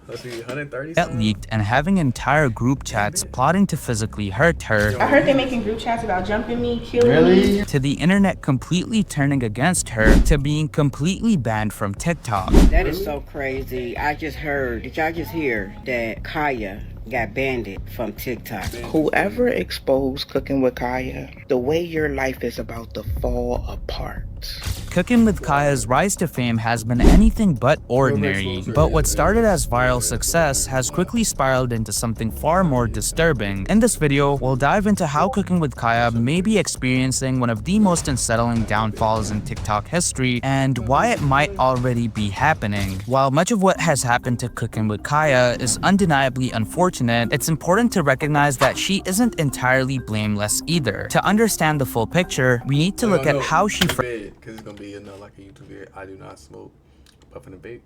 Let's see, 130 Get leaked and having entire group chats plotting to physically hurt her. I heard they making group chats about jumping me, killing me. To the internet completely turning against her, to being completely banned from TikTok. That is so crazy. I just heard, did y'all just hear that Kaya got banned from TikTok? Whoever exposed Cooking with Kaya, the way your life is about to fall apart. Cooking with Kaya's rise to fame has been anything but ordinary, but what started as viral success has quickly spiraled into something far more disturbing. In this video, we'll dive into how Cooking with Kaya may be experiencing one of the most unsettling downfalls in TikTok history and why it might already be happening. While much of what has happened to Cooking with Kaya is undeniably unfortunate, it's important to recognize that she isn't entirely blameless either. To understand the full picture, we need to look at how she because it's gonna be like a YouTube video. I do not smoke, puffing and vape.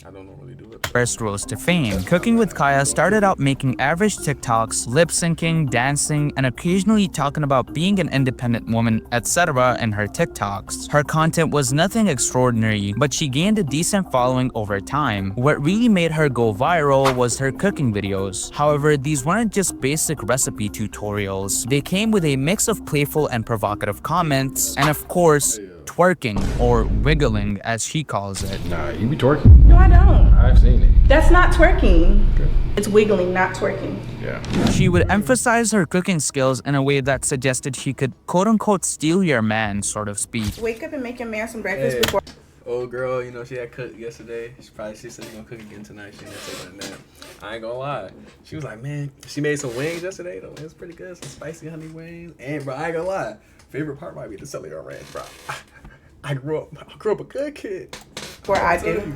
I don't normally do it. First rose to fame. Cooking with Kaya started out making average TikToks, lip syncing, dancing, and occasionally talking about being an independent woman, etc. in her TikToks. Her content was nothing extraordinary, but she gained a decent following over time. What really made her go viral was her cooking videos. However, these weren't just basic recipe tutorials. They came with a mix of playful and provocative comments, and of course, twerking, or wiggling as she calls it. Nah, you be twerking. No, I don't. I've seen it. That's not twerking. Okay. It's wiggling, not twerking. Yeah. She would emphasize her cooking skills in a way that suggested she could quote-unquote steal your man, sort of speak. Wake up and make your man some breakfast before. Old girl, you know, she had cooked yesterday. She said she's gonna cook again tonight. She didn't take a nap. I ain't gonna lie. She was like, man, she made some wings yesterday though. It was pretty good. Some spicy honey wings. And bro, I ain't gonna lie. Favorite part might be the celery ranch, bro. I grew up a good kid. Before I do.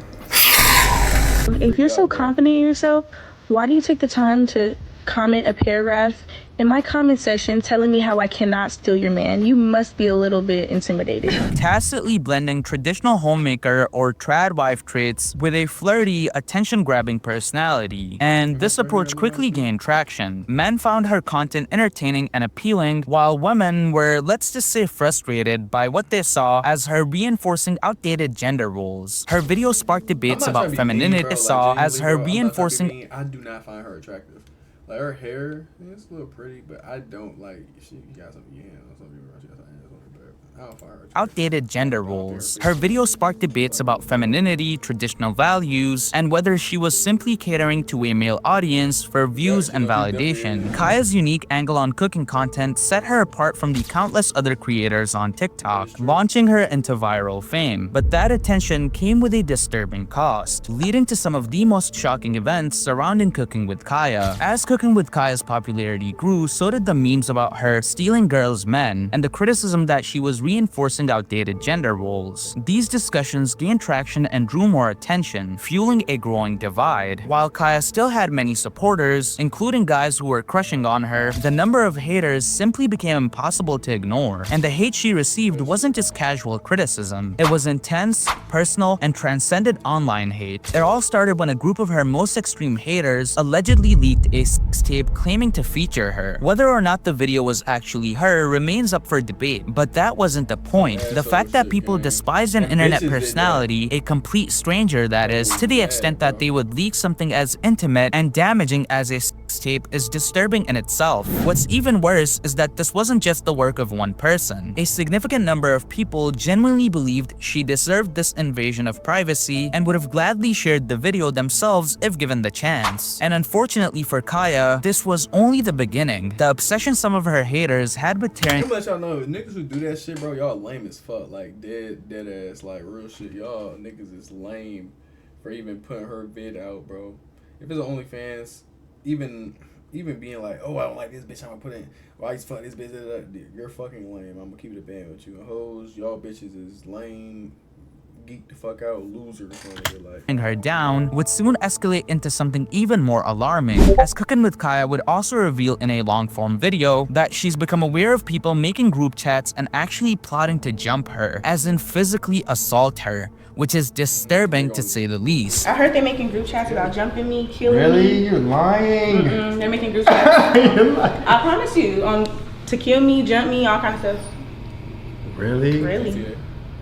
If you're so confident in yourself, why do you take the time to comment a paragraph in my comment section telling me how I cannot steal your man? You must be a little bit intimidated. Tacitly blending traditional homemaker or trad wife traits with a flirty, attention-grabbing personality. And this approach quickly gained traction. Men found her content entertaining and appealing, while women were, let's just say, frustrated by what they saw as her reinforcing outdated gender roles. Her video sparked debates about femininity, I do not find her attractive. Like her hair, it's a little pretty, but I don't like. She got some yams. Some people she got some yams on her, but I don't find her attractive. Outdated gender roles. Her video sparked debates about femininity, traditional values, and whether she was simply catering to a male audience for views and validation. Kaya's unique angle on cooking content set her apart from the countless other creators on TikTok, launching her into viral fame. But that attention came with a disturbing cost, leading to some of the most shocking events surrounding Cooking with Kaya. As Cooking with Kaya's popularity grew, so did the memes about her stealing girls' men and the criticism that she was reinforcing outdated gender roles. These discussions gained traction and drew more attention, fueling a growing divide. While Kaya still had many supporters, including guys who were crushing on her, the number of haters simply became impossible to ignore. And the hate she received wasn't just casual criticism. It was intense, personal, and transcended online hate. It all started when a group of her most extreme haters allegedly leaked a sex tape claiming to feature her. Whether or not the video was actually her remains up for debate, but that wasn't the point. The fact that people despise an internet personality, a complete stranger that is, to the extent that they would leak something as intimate and damaging as a sex tape is disturbing in itself. What's even worse is that this wasn't just the work of one person. A significant number of people genuinely believed she deserved this invasion of privacy and would have gladly shared the video themselves if given the chance. And unfortunately for Kaya, this was only the beginning. The obsession some of her haters had with tearing— Too much y'all know, niggas who do that shit, bro, y'all lame as fuck. Like dead ass, like real shit. Y'all niggas is lame for even putting her vid out, bro. If it's an OnlyFans, even being like, oh, I don't like this bitch, I'm gonna put in, well, I used to fuck this bitch, you're fucking lame. I'm gonna keep it a band with you. And hoes, y'all bitches is lame, geek the fuck out, losers on your life. Her down would soon escalate into something even more alarming, as Cooking with Kaya would also reveal in a long-form video that she's become aware of people making group chats and actually plotting to jump her, as in physically assault her, which is disturbing to say the least. I heard they making group chats about jumping me, killing me. Really? You're lying. They're making group chats. I promise you, to kill me, jump me, all kind of stuff. Really? Really.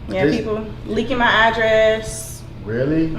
Yeah, people leaking my address. Really?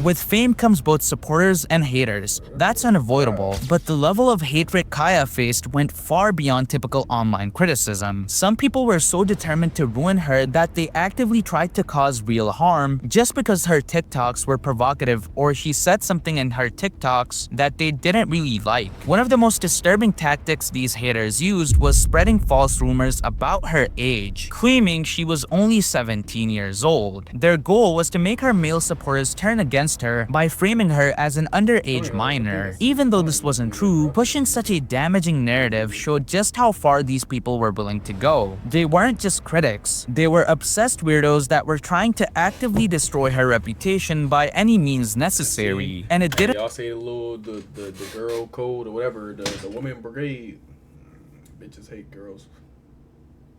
With fame comes both supporters and haters. That's unavoidable, but the level of hatred Kaya faced went far beyond typical online criticism. Some people were so determined to ruin her that they actively tried to cause real harm just because her TikToks were provocative or she said something in her TikToks that they didn't really like. One of the most disturbing tactics these haters used was spreading false rumors about her age, claiming she was only 17 years old. Their goal was to make her male supporters turn against her by framing her as an underage minor. Even though this wasn't true, pushing such a damaging narrative showed just how far these people were willing to go. They weren't just critics, they were obsessed weirdos that were trying to actively destroy her reputation by any means necessary. And it didn't— Y'all say the girl code or whatever, the women brigade. Bitches hate girls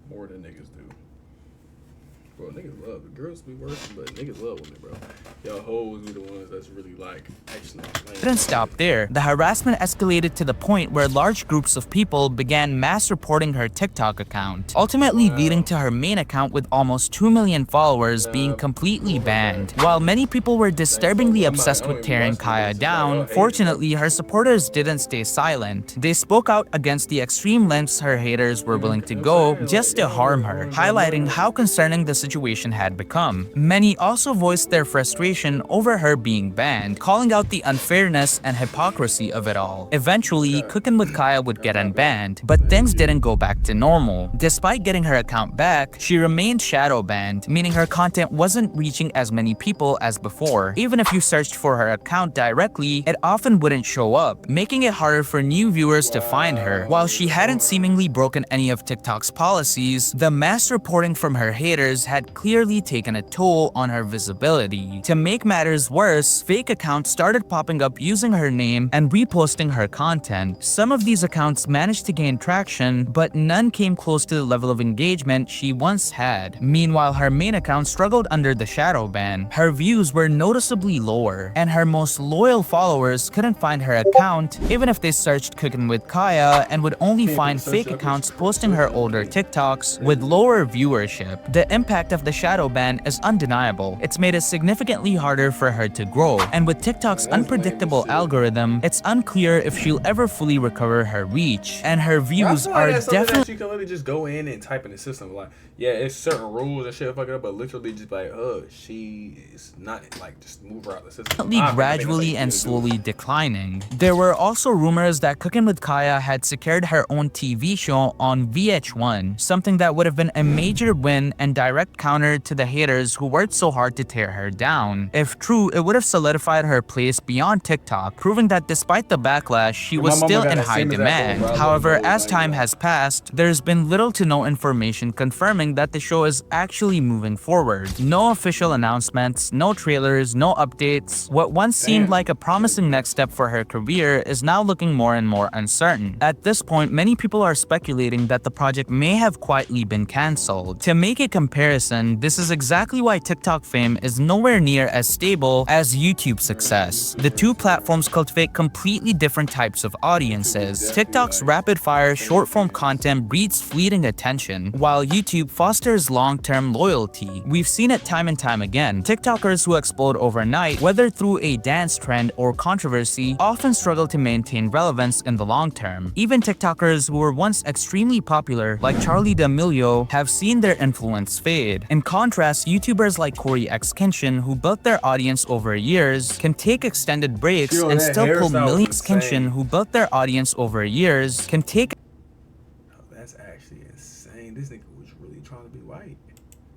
more than niggas do. Bro, niggas love the girls be worse, but niggas love women, bro. Y'all hoes be the ones that's really like actually. Didn't stop there. The harassment escalated to the point where large groups of people began mass reporting her TikTok account, ultimately leading to her main account with almost 2 million followers being completely banned. While many people were disturbingly obsessed with tearing Kaya down, fortunately her supporters didn't stay silent. They spoke out against the extreme lengths her haters were willing to go just to harm her, highlighting how concerning the situation had become. Many also voiced their frustration over her being banned, calling out the unfairness and hypocrisy of it all. Eventually, Cooking with Kaya would get unbanned, but things didn't go back to normal. Despite getting her account back, she remained shadow banned, meaning her content wasn't reaching as many people as before. Even if you searched for her account directly, it often wouldn't show up, making it harder for new viewers to find her. While she hadn't seemingly broken any of TikTok's policies, the mass reporting from her haters had clearly taken a toll on her visibility. To make matters worse, fake accounts started popping up using her name and reposting her content. Some of these accounts managed to gain traction, but none came close to the level of engagement she once had. Meanwhile, her main account struggled under the shadow ban. Her views were noticeably lower, and her most loyal followers couldn't find her account even if they searched Cooking with Kaya and would only find fake accounts posting her older TikToks with lower viewership. The impact of the shadow ban is undeniable. It's made it significantly harder for her to grow, and with TikTok's unpredictable algorithm, it's unclear if she'll ever fully recover her reach, and her views are definitely— you can literally just go in and type in the system like, yeah, it's certain rules and shit fuck it up, but literally just like, she is not like, just move her out the system. Gradually and slowly declining. There were also rumors that Cooking with Kaya had secured her own TV show on VH1, something that would have been a major win and direct counter to the haters who worked so hard to tear her down. If true, it would have solidified her place beyond TikTok, proving that despite the backlash, she was still in high demand. However, as time has passed, there's been little to no information confirming that the show is actually moving forward. No official announcements, no trailers, no updates. What once seemed like a promising next step for her career is now looking more and more uncertain. At this point, many people are speculating that the project may have quietly been cancelled. To make a comparison, this is exactly why TikTok fame is nowhere near as stable as YouTube success. The two platforms cultivate completely different types of audiences. TikTok's rapid-fire, short-form content breeds fleeting attention, while YouTube fosters long-term loyalty. We've seen it time and time again. TikTokers who explode overnight, whether through a dance trend or controversy, often struggle to maintain relevance in the long term. Even TikTokers who were once extremely popular, like Charli D'Amelio, have seen their influence fade. In contrast, YouTubers like Corey X Kenshin, who built their audience over years, can take extended breaks and still pull millions. Kenshin, who built their audience over years, can take that's actually insane. This nigga was really trying to be white.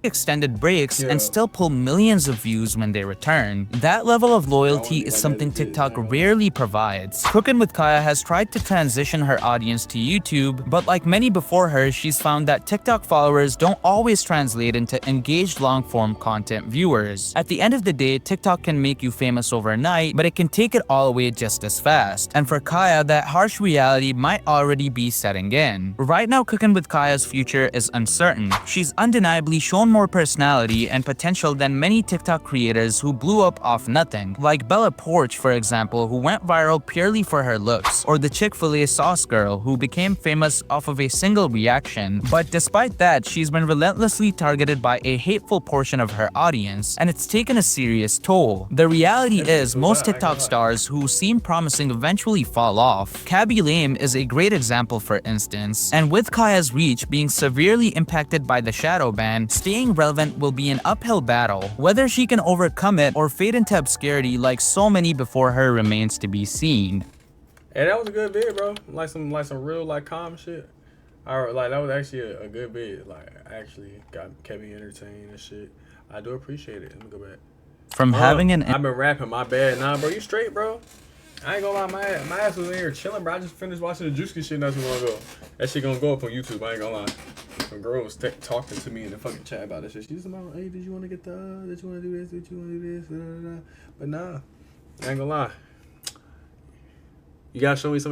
extended breaks and still pull millions of views when they return. That level of loyalty is something TikTok rarely provides. Cooking with Kaya has tried to transition her audience to YouTube, but like many before her, she's found that TikTok followers don't always translate into engaged long-form content viewers. At the end of the day, TikTok can make you famous overnight, but it can take it all away just as fast. And for Kaya, that harsh reality might already be setting in. Right now, Cooking with Kaya's future is uncertain. She's undeniably shown shown more personality and potential than many TikTok creators who blew up off nothing, like Bella Poarch, for example, who went viral purely for her looks, or the Chick-fil-A sauce girl, who became famous off of a single reaction. But despite that, she's been relentlessly targeted by a hateful portion of her audience, and it's taken a serious toll. The reality is, most TikTok stars who seem promising eventually fall off. Khaby Lame is a great example, for instance, and with Kaya's reach being severely impacted by the shadow ban, staying relevant will be an uphill battle. Whether she can overcome it or fade into obscurity like so many before her remains to be seen. Hey, that was a good vid, bro. Like some real like calm shit. Like that was actually a good vid. Like actually kept me entertained and shit. I do appreciate it. Let me go back. From having an I've been rapping, my bad. Nah, bro, you straight, bro. I ain't gonna lie, my ass was in here chilling, bro. I just finished watching the Juicy shit not too long ago. That shit gonna go up on YouTube, I ain't gonna lie. Some girl was talking to me in the fucking chat about that shit. She's about, hey, did you wanna get did you wanna do this, did you wanna do this, da, da, da. But nah, I ain't gonna lie. You gotta show me some